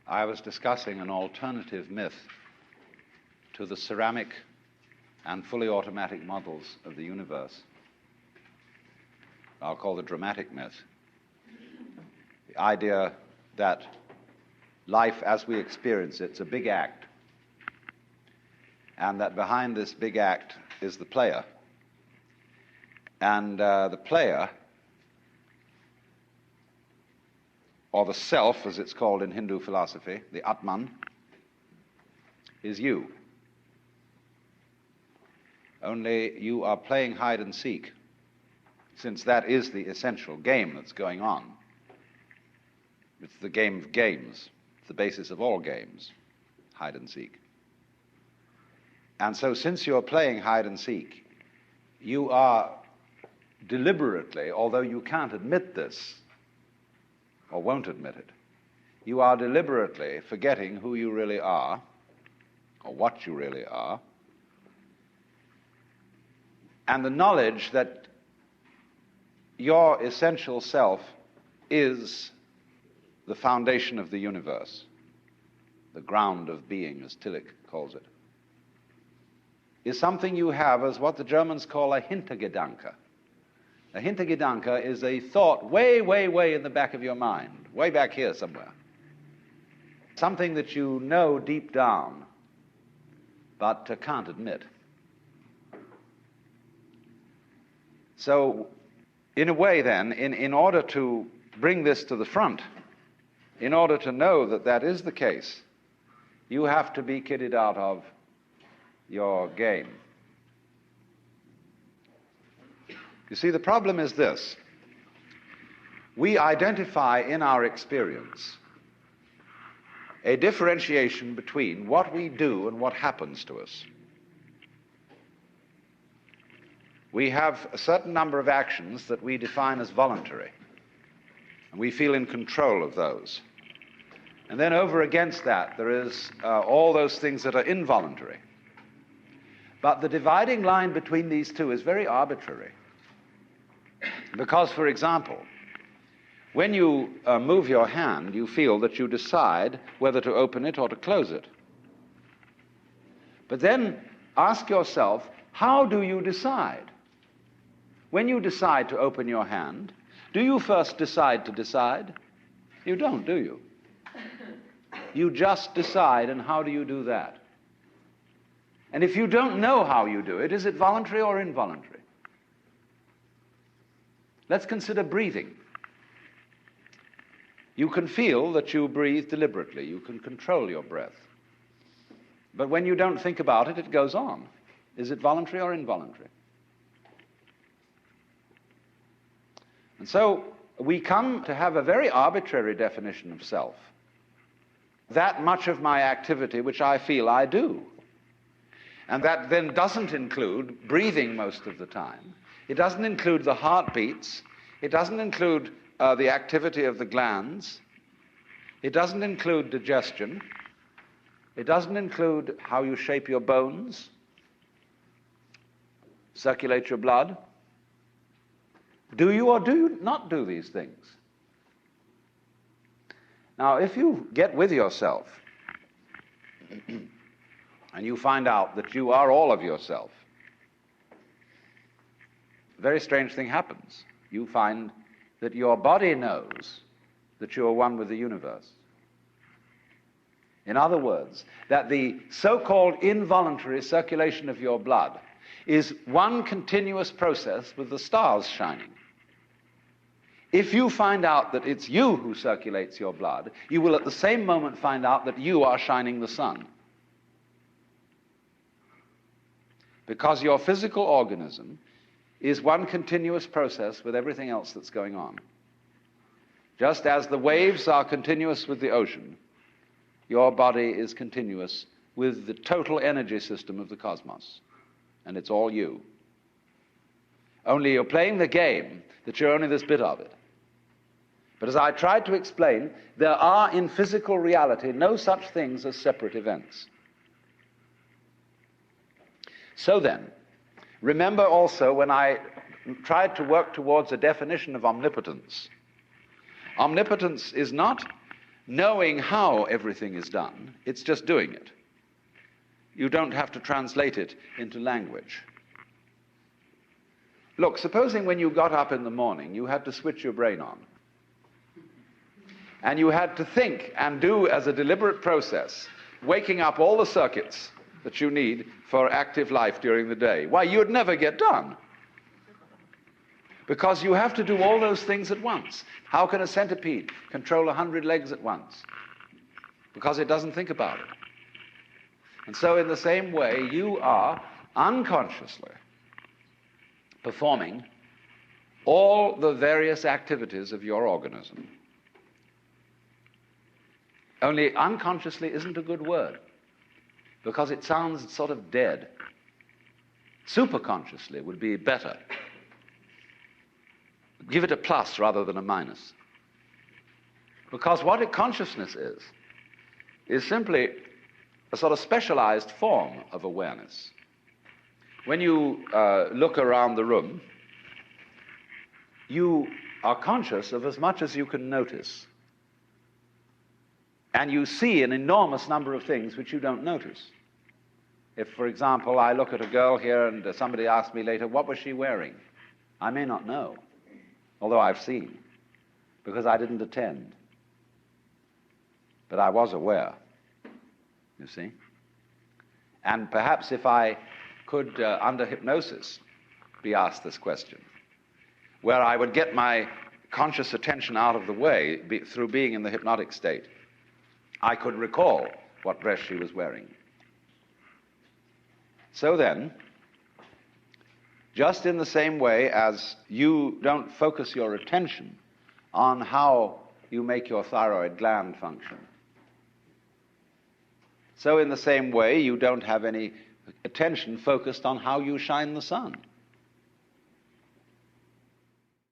I was discussing an alternative myth to the ceramic and fully automatic models of the universe. I'll call the dramatic myth. The idea that life as we experience it's a big act, and that behind this big act is the player. And the player, or the self, as it's called in Hindu philosophy, the Atman, is you. Only you are playing hide and seek, since that is the essential game that's going on. It's the game of games. It's the basis of all games, hide and seek. And so since you're playing hide and seek, you are deliberately, although you can't admit this, or won't admit it, you are deliberately forgetting who you really are, or what you really are, and the knowledge that your essential self is the foundation of the universe, the ground of being, as Tillich calls it, is something you have as what the Germans call a Hintergedanke. A Hintergedanke is a thought way, way, way in the back of your mind, way back here somewhere. Something that you know deep down, but can't admit. So, in a way then, in order to bring this to the front, in order to know that that is the case, you have to be kidded out of your game. You see, the problem is this. We identify in our experience a differentiation between what we do and what happens to us. We have a certain number of actions that we define as voluntary, and we feel in control of those. And then over against that, there is all those things that are involuntary. But the dividing line between these two is very arbitrary. Because, for example, when you move your hand, you feel that you decide whether to open it or to close it. But then ask yourself, how do you decide? When you decide to open your hand, do you first decide to decide? You don't, do you? You just decide, and how do you do that? And if you don't know how you do it, is it voluntary or involuntary? Let's consider breathing. You can feel that you breathe deliberately. You can control your breath. But when you don't think about it, it goes on. Is it voluntary or involuntary? And so we come to have a very arbitrary definition of self. That much of my activity which I feel I do. And that then doesn't include breathing most of the time. It doesn't include the heartbeats. It doesn't include the activity of the glands. It doesn't include digestion. It doesn't include how you shape your bones, circulate your blood. Do you or do you not do these things? Now, if you get with yourself and you find out that you are all of yourself, a very strange thing happens. You find that your body knows that you are one with the universe. In other words, that the so-called involuntary circulation of your blood is one continuous process with the stars shining. If you find out that it's you who circulates your blood, you will at the same moment find out that you are shining the sun. Because your physical organism is one continuous process with everything else that's going on. Just as the waves are continuous with the ocean, your body is continuous with the total energy system of the cosmos. And it's all you. Only you're playing the game that you're only this bit of it. But as I tried to explain, there are in physical reality no such things as separate events. So then, remember also when I tried to work towards a definition of omnipotence. Omnipotence is not knowing how everything is done. It's just doing it. You don't have to translate it into language. Look, supposing when you got up in the morning, you had to switch your brain on. And you had to think and do as a deliberate process, waking up all the circuits that you need for active life during the day. Why, you'd never get done. Because you have to do all those things at once. How can a centipede control 100 legs at once? Because it doesn't think about it. And so in the same way, you are unconsciously performing all the various activities of your organism. Only unconsciously isn't a good word, because it sounds sort of dead. Superconsciously would be better. Give it a plus rather than a minus. Because what a consciousness is simply a sort of specialized form of awareness. When you look around the room, you are conscious of as much as you can notice. And you see an enormous number of things which you don't notice. If, for example, I look at a girl here and somebody asks me later, what was she wearing? I may not know, although I've seen, because I didn't attend. But I was aware, you see. And perhaps if I could, under hypnosis, be asked this question, where I would get my conscious attention out of the way through being in the hypnotic state, I could recall what dress she was wearing. So then, just in the same way as you don't focus your attention on how you make your thyroid gland function, so in the same way you don't have any attention focused on how you shine the sun.